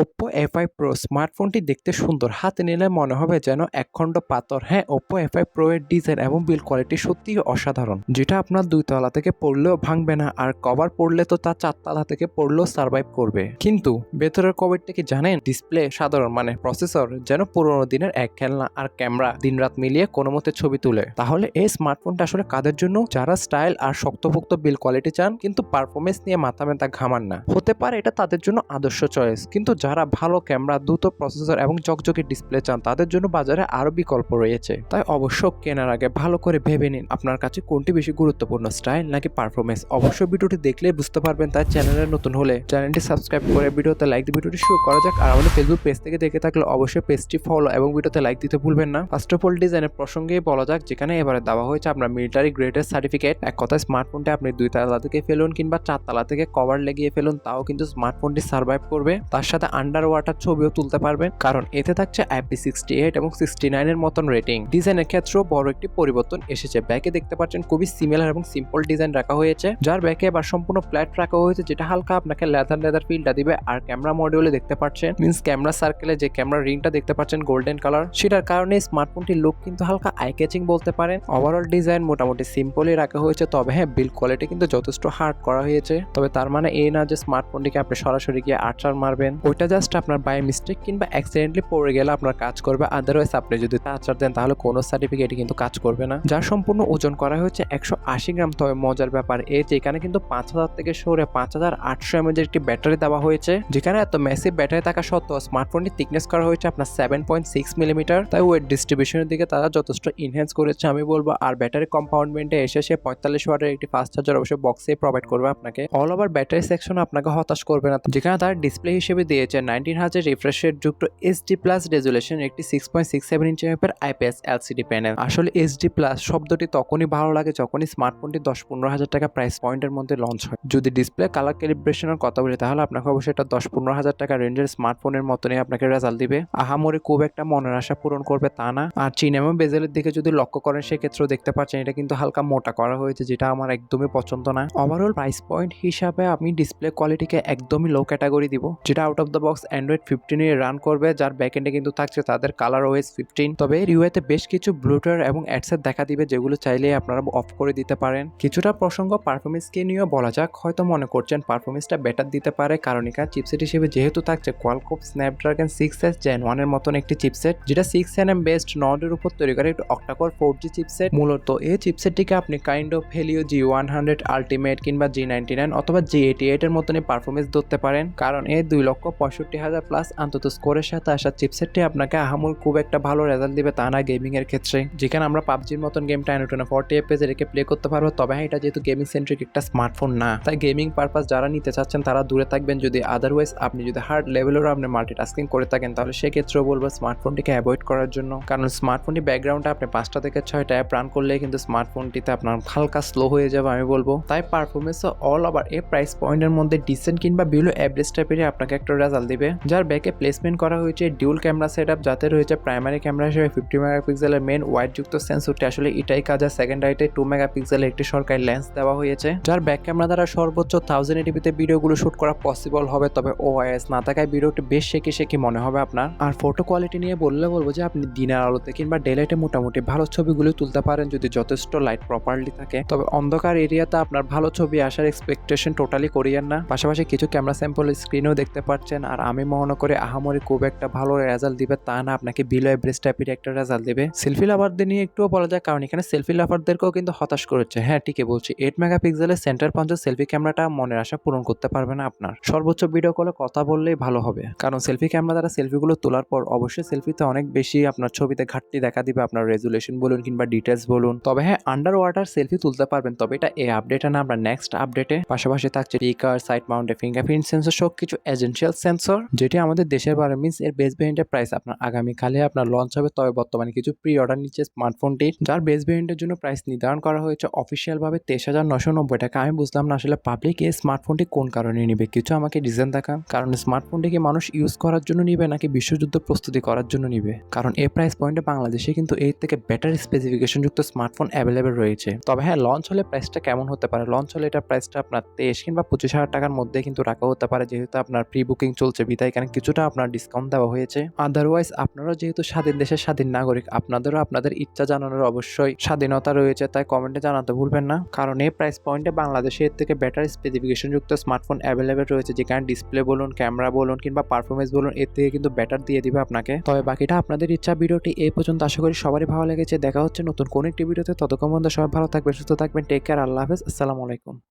Oppo A5 Pro স্মার্টফোনটি দেখতে সুন্দর, হাতে নিলে মনে হবে যেন একখণ্ড পাথর। হ্যাঁ, Oppo A5 Pro এর ডিজাইন এবং বিল্ড কোয়ালিটি সত্যিই অসাধারণ, যেটা আপনার 2 তলা থেকে পড়লেও ভাঙবে না, আর কভার পড়লে তো তা 4 তলা থেকে পড়লেও সার্ভাইভ করবে। কিন্তু ভেতরের কভারটা কি জানেন? ডিসপ্লে সাধারণ, মানে প্রসেসর যেন পুরোনো দিনের এক খেলনা, আর ক্যামেরা দিনরাত মিলিয়ে কোনো মতে ছবি তুলে। তাহলে এই স্মার্টফোনটা আসলে কাদের জন্য? যারা স্টাইল আর শক্তপোক্ত বিল্ড কোয়ালিটি চান কিন্তু পারফরমেন্স নিয়ে মাথা ব্যথা ঘামান না। হতে পারে এটা তাদের জন্য আদর্শ চয়েস, কিন্তু যারা ভালো ক্যামেরা, দ্রুত প্রসেসর এবং চকচকে ডিসপ্লে চান তাদের জন্য বাজারে আরো বিকল্প রয়েছে। তাই অবশ্য কেনার আগে ভালো করে ভেবে নিন আপনার কাছে কোনটি বেশি গুরুত্বপূর্ণ, স্টাইল নাকি পারফরমেন্স। অবশ্যই ভিডিওটি দেখলে বুঝতে পারবেন। তাই চ্যানেলে নতুন হলে চ্যানেলটি সাবস্ক্রাইব করে ভিডিওতে লাইক দিয়ে ভিডিওটি শুরু করা যাক। আর আমাদের ফেসবুক পেজ থেকে দেখে থাকলে অবশ্যই পেজটি ফলো এবং ভিডিওতে লাইক দিতে ভুলবেন না। ফার্স্ট অফ অল ডিজাইনের প্রসঙ্গে বলা যাক, যেখানে এবারে দেওয়া হয়েছে আপনার মিলিটারি গ্রেডের সার্টিফিকেট। এক কথায় স্মার্টফোনটি আপনি 2 তলা থেকে ফেলুন কিংবা 4 তলা থেকে কভার লাগিয়ে ফেলুন, তাও কিন্তু স্মার্টফোনটি সার্ভাইভ করবে। তার সাথে আন্ডার ওয়াটার ছবিও তুলতে পারবেন, কারণ এতে থাকছে IP68 এবং 69 এর মতন রেটিং। ডিজাইনের ক্ষেত্রেও বড় একটি পরিবর্তন এসেছে। ব্যাকে দেখতে পাচ্ছেন খুবই সিমিলার এবং সিম্পল ডিজাইন রাখা হয়েছে, যার ব্যাকে এবার সম্পূর্ণ ফ্ল্যাট রাখা হয়েছে, যেটা হালকা আপনাকে লেদার ফিলটা দিবে। আর ক্যামেরা মডিউলে দেখতে পাচ্ছেন, মিন্স ক্যামেরা সার্কেলে যে ক্যামেরা রিংটা দেখতে পাচ্ছেন গোল্ডেন কালার, সেটার কারণে স্মার্টফোনটির লুক কিন্তু হালকা আই ক্যাচিং বলতে পারেন। ওভারঅল ডিজাইন মোটামুটি সিম্পলই রাখা হয়েছে, তবে হ্যাঁ, বিল্ড কোয়ালিটি কিন্তু যথেষ্ট হার্ড করা হয়েছে। তবে তার মানে এই না যে স্মার্টফোনটিকে আপনি সরাসরি গিয়ে আছাড় মারবেন, ওইটা জাস্ট আপনার বাই মিস্টেক কিংবা অ্যাক্সিডেন্টলি পড়ে গেলে আপনার কাজ করবে। আদারওয়াইজ আপনি যদি আছাড় দেন তাহলে কোনো সার্টিফিকেটই কিন্তু কাজ করবে না। যার সম্পূর্ণ ওজন করা হয়েছে 180 গ্রাম। তবে মজার ব্যাপার এই যে এখানে কিন্তু 5000 থেকে সরে 5800 mAh একটি ব্যাটারি দেওয়া হয়েছে, যেখানে এত ম্যাসিভ ব্যাটারি থাকা সত্ত্বেও স্মার্টফোনটি থিকনেস করা হয়েছে আপনার 7.6 মিলিমিটার। তাই ওয়েট ডিস্ট্রিবিউশনের দিকে তারা যথেষ্ট ইনহ্যান্স করেছে আমি বলবো। আর ব্যাটারি কম্পাউন্ডমেন্টে এসে সে 45 ওয়াটের একটি ফাস্ট চার্জার অবশ্যই বক্সে প্রোভাইড করবে আপনাকে। অল ওভার ব্যাটারি সেকশন আপনাকে হতাশ করবে না, যেখানে তার ডিসপ্লে হিসেবে দিয়েছে 19Hz রিফ্রেশ রেট যুক্ত HD+ রেজুলেশন একটি 6.67 ইঞ্চি মাপের IPS LCD প্যানেল। আসলে HD+ শব্দটি তখনই ভালো লাগে যখনই স্মার্টফোনটি 10-15 হাজার টাকা প্রাইস পয়েন্টের মধ্যে লঞ্চ হয়। যদি ডিসপ্লে কালার ক্যালিব্রেশনের কথা বলি তাহলে আপনাকে অবশ্যই এটা 10-15 হাজার টাকা রেঞ্জের স্মার্টফোনের মতনই আপনাকে রেজাল্ট দিবে। আহামরি খুব একটা মনের আশা পূরণ করবে তা না। আর চিনেমা বেজেলের দিকে যদি লক্ষ্য করেন সেক্ষেত্রেও দেখতে পাচ্ছেন এটা কিন্তু হালকা মোটা করা হয়েছে, যেটা আমার একদমই পছন্দ না। ওভারঅল প্রাইস পয়েন্ট হিসাবে আমি ডিসপ্লে কোয়ালিটিকে একদমই লো ক্যাটাগরি দিব, যেটা out of the box Android 15 A run করবে, যার ব্যাকএন্ডে কিন্তু থাকছে তাদের কালার OS 15। তবে এর ইউআইতে বেশ কিছু ব্লুটার এবং অ্যাডসেট দেখা দিবে, যেগুলো চাইলে আপনারা অফ করে দিতে পারেন। কিছুটা প্রসঙ্গ পারফরমেন্সকে নিয়েও বলা যাক। হয়তো মনে করছেন পারফরমেন্সটা বেটার দিতে পারে, কারণ এখানে চিপসেট হিসেবে যেহেতু থাকছে কোয়ালকম স্ন্যাপড্রাগন 6s Gen 1 এর মতন একটি চিপসেট, যেটা 6nm বেসড নডের উপর তৈরি করে একটি অক্টাকোর 4G চিপসেট। মূলত এই চিপসেটটিকে আপনি kind of Helio G100 ultimate কিংবা G99 অথবা G88 এর মতনই পারফরমেন্স ধরতে পারেন, কারণ এই 2,65,000 প্লাস অন্তত স্কোরের সাথে আসা চিপসেটটি আপনাকে আহামুর খুব একটা ভালো রেজাল্ট দিবে তা না গেমিং এর ক্ষেত্রে। যেখানে আমরা পাবজির মতন গেম 1040 FPS রেখে প্লে করতে পারবো, তবে হ্যাঁ, এটা যেহেতু গেমিং সেন্ট্রিক একটা স্মার্টফোন না, তাই গেমিং পারপাস যারা নিতে চাচ্ছেন তারা দূরে থাকবেন। যদি আদারওয়াইজ আপনি যদি হার্ড লেভেলেরও আপনি মাল্টিটাস্কিং করে থাকেন তাহলে সেক্ষেত্রেও বলবো স্মার্টফোনটিকে অ্যাভয়েড করার জন্য, কারণ স্মার্টফোনটি ব্যাকগ্রাউন্ডে আপনি 5টা থেকে 6টা অ্যাপ রান করলে কিন্তু স্মার্টফোনটিতে আপনার হালকা স্লো হয়ে যাবে আমি বলবো। তাই পারফরমেন্সও অল ওভার এই প্রাইস পয়েন্টের মধ্যে ডিসেন্ট কিংবা বিলো অ্যাভারেজ টাইপেরই আপনাকে একটা রেজাল্ট দিবে। যার ব্যাকে প্লেসমেন্ট করা হয়েছে ডিউল ক্যামেরা সেটআপ, যাতে রয়েছে প্রাইমারি ক্যামেরা হিসেবে 50 মেগাপিক্সেলের মেন ওয়াইড যুক্ত সেন্সরটি আসলে এটাই কাজ। আর সেকেন্ডারিতে 2 মেগাপিক্সেলের একটি সরকারি লেন্স দেওয়া হয়েছে, যার ব্যাক ক্যামেরা দ্বারা সর্বোচ্চ 1080p ভিডিওগুলো শুট করা পসিবল হবে। তবে OIS না থাকায় ভিডিওটি বেশ শেকি মনে হবে আপনার। আর ফটো কোয়ালিটি নিয়ে বলবো যে আপনি দিনের আলোতে কিংবা ডেলাইটে মোটামুটি ভালো ছবিগুলো তুলতে পারেন যদি যথেষ্ট লাইট প্রপারলি থাকে। তবে অন্ধকার এরিয়াতে আপনার ভালো ছবি আসার এক্সপেকটেশন টোটালি করিয়েন না। পাশাপাশি কিছু ক্যামেরা স্যাম্পল স্ক্রিনেও দেখতে পাচ্ছেন, আর আমি মনে করি আহামরি খুব একটা ভালো রেজাল্ট দিবে তা না, আপনাকে বিলো এভারেজ টাইপের একটা রেজাল্ট দিবে। সেলফি লাভারদের নিয়ে একটুও বলা যায়, কারণ এখানে সেলফি লাভারদেরকেও কিন্তু হতাশ করেছে। হ্যাঁ, ঠিকই বলছি, 8 মেগাপিক্সেলের সেন্টার পঞ্চাশ সেলফি ক্যামেরাটা মনের আশা পূরণ করতে পারবে না আপনার। সর্বোচ্চ ভিডিও কলে কথা বললেই ভালো হবে, কারণ সেলফি ক্যামেরা দ্বারা সেলফিগুলো তোলার পর অবশ্যই সেলফিতে অনেক বেশি আপনার ছবিতে ঘাটতি দেখা দিবে, আপনার রেজুলেশন বলুন কিংবা ডিটেলস বলুন। তবে হ্যাঁ, আন্ডার ওয়াটার সেলফি তুলতে পারবেন, তবে এটা এই আপডেটে না, আমরা নেক্সট আপডেটে। পাশাপাশি থাকছে speaker, side mounted fingerprint sensor সব কিছু এসেনশিয়াল সেন্সর, যেটি আমাদের দেশের বাইরে মিন্স এর বেস ভেরিয়েন্টের প্রাইস আপনার আগামীকালে আপনার লঞ্চ হবে। তবে বর্তমানে কিছু প্রি অর্ডার নিচ্ছে স্মার্টফোনটির, যার বেস ভেরিয়েন্টের জন্য প্রাইস নির্ধারণ করা হয়েছে অফিসিয়াল ভাবে 23,990 টাকা। আমি বুঝলাম না আসলে পাবলিক এই স্মার্টফোনটি কোন কারণে নিবে, কিছু আমাকে রিজন দেখান। কারণ স্মার্টফোনটিকে মানুষ ইউজ করার জন্য নিবে নাকি বিশ্বযুদ্ধ প্রস্তুতি করার জন্য নিবে? কারণ এই প্রাইস পয়েন্টে বাংলাদেশে কিন্তু এর থেকে বেটার স্পেসিফিকেশন যুক্ত স্মার্টফোন অ্যাভেলেবেল রয়েছে। তবে হ্যাঁ, লঞ্চ হলে প্রাইসটা কেমন হতে পারে? লঞ্চ হলে এটা প্রাইসটা আপনার 23 কিংবা 25,000 টাকার মধ্যে কিন্তু রাখা হতে পারে, যেহেতু আপনার প্রি বুকিং চলছে বিধায় এখানে কিছুটা আপনার ডিসকাউন্ট দেওয়া হয়েছে। আদারওয়াইজ আপনারা যেহেতু স্বাধীন দেশের স্বাধীন নাগরিক, আপনাদেরও আপনাদের ইচ্ছা জানানোর অবশ্যই স্বাধীনতা রয়েছে, তাই কমেন্টে জানাতে ভুলবেন না। কারণ এই প্রাইস পয়েন্টে বাংলাদেশে এর থেকে বেটার স্পেসিফিকেশন যুক্ত স্মার্টফোন অ্যাভেলেবেল রয়েছে, যেখানে ডিসপ্লে বলুন, ক্যামেরা বলুন কিংবা পারফরমেন্স বলুন, এর থেকে কিন্তু বেটার দিয়ে দিবে আপনাকে। তবে বাকিটা আপনাদের ইচ্ছা। ভিডিওটি এই পর্যন্ত, আশা করি সবারই ভালো লেগেছে। দেখা হচ্ছে নতুন কোন একটি ভিডিওতে, ততক্ষণ পর্যন্ত সবাই ভালো থাকবেন, সুস্থ থাকবেন। টেক কেয়ার, আল্লাহ হাফেজ, আসসালামু আলাইকুম।